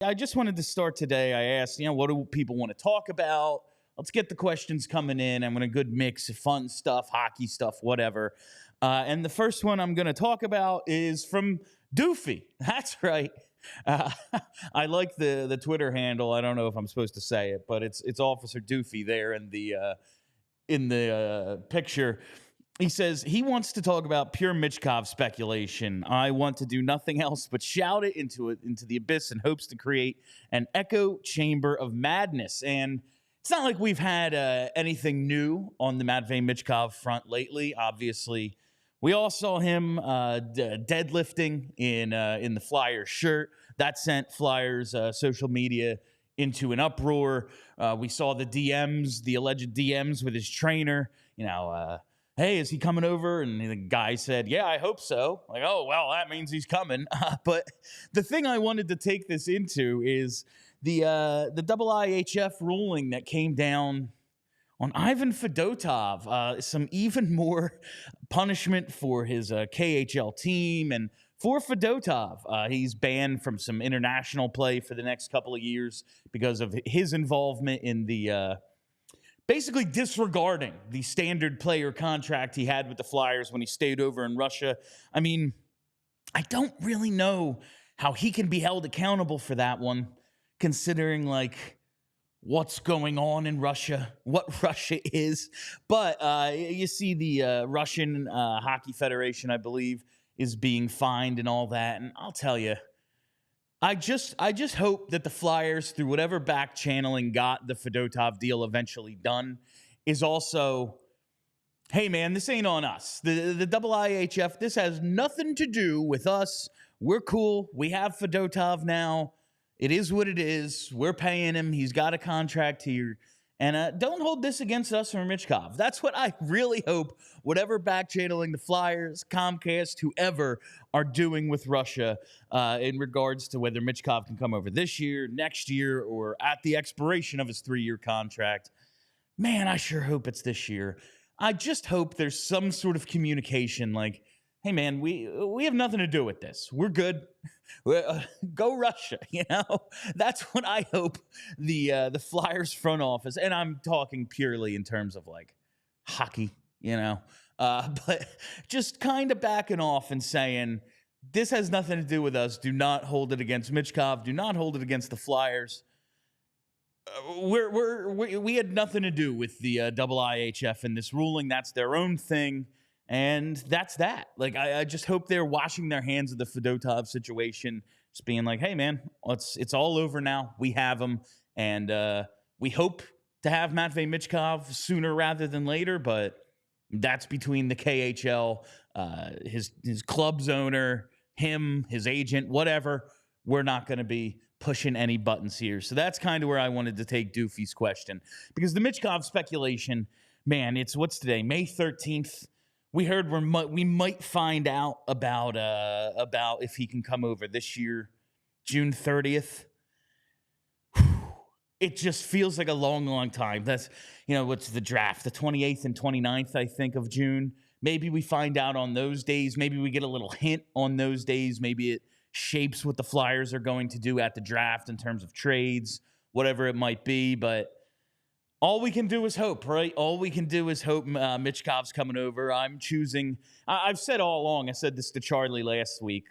I just wanted to start today. I asked, what do people want to talk about? Let's get the questions coming in. I'm in a good mix of fun stuff, hockey stuff, whatever. And the first one I'm going to talk about is from Doofy. That's right. I like the Twitter handle. I don't know if I'm supposed to say it, but it's Officer Doofy there in the picture. He says he wants to talk about pure Michkov speculation. I want to do nothing else but shout it into the abyss in hopes to create an echo chamber of madness. And it's not like we've had anything new on the Matvei Michkov front lately. Obviously, we all saw him deadlifting in the Flyers shirt. That sent Flyers social media into an uproar. We saw the DMs, the alleged DMs with his trainer. Hey, is he coming over? And the guy said, yeah, I hope so. Like, oh, well, that means he's coming. But the thing I wanted to take this into is the IIHF ruling that came down on Ivan Fedotov. Some even more punishment for his KHL team. And for Fedotov, he's banned from some international play for the next couple of years because of his involvement in the basically disregarding the standard player contract he had with the Flyers when he stayed over in Russia. I mean, I don't really know how he can be held accountable for that one, considering, what's going on in Russia, what Russia is. But you see the Russian Hockey Federation, I believe, is being fined and all that. And I'll tell you, I just hope that the Flyers, through whatever back channeling got the Fedotov deal eventually done, is also, hey man, this ain't on us. The IIHF, this has nothing to do with us. We're cool. We have Fedotov now. It is what it is. We're paying him. He's got a contract here. And don't hold this against us or Michkov. That's what I really hope whatever back channeling the Flyers, Comcast, whoever are doing with Russia in regards to whether Michkov can come over this year, next year, or at the expiration of his 3-year contract. Man, I sure hope it's this year. I just hope there's some sort of communication like, hey, man, we have nothing to do with this. We're good. Go Russia, That's what I hope the Flyers front office, and I'm talking purely in terms of, hockey, but just kind of backing off and saying, this has nothing to do with us. Do not hold it against Michkov. Do not hold it against the Flyers. We had nothing to do with the IIHF in this ruling. That's their own thing. And that's that. I just hope they're washing their hands of the Fedotov situation, just being like, hey, man, it's all over now. We have him. And we hope to have Matvei Michkov sooner rather than later, but that's between the KHL, his club's owner, him, his agent, whatever. We're not going to be pushing any buttons here. So that's kind of where I wanted to take Doofy's question. Because the Michkov speculation, man, what's today? May 13th. We heard we might find out about if he can come over this year, June 30th. It just feels like a long, long time. That's, what's the draft? The 28th and 29th, I think, of June. Maybe we find out on those days. Maybe we get a little hint on those days. Maybe it shapes what the Flyers are going to do at the draft in terms of trades, whatever it might be. But all we can do is hope, right? All we can do is hope Michkov's coming over. I'm choosing. I've said all along, I said this to Charlie last week,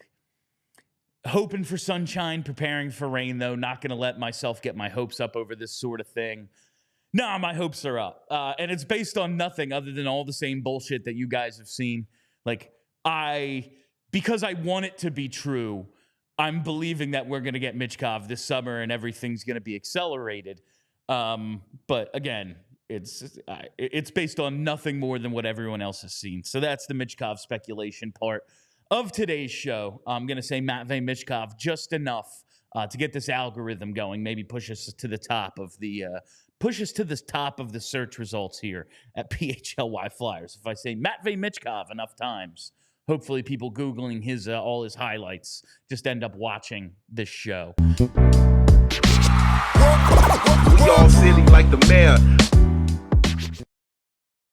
hoping for sunshine, preparing for rain, though. Not going to let myself get my hopes up over this sort of thing. Nah, my hopes are up. And it's based on nothing other than all the same bullshit that you guys have seen. Because I want it to be true, I'm believing that we're going to get Michkov this summer and everything's going to be accelerated. But again, it's based on nothing more than what everyone else has seen. So that's the Michkov speculation part of today's show. I'm going to say Matvei Michkov just enough to get this algorithm going. Maybe push us to the top of the search results here at PHLY Flyers. If I say Matvei Michkov enough times, hopefully people Googling all his highlights just end up watching this show. We all silly like the mayor.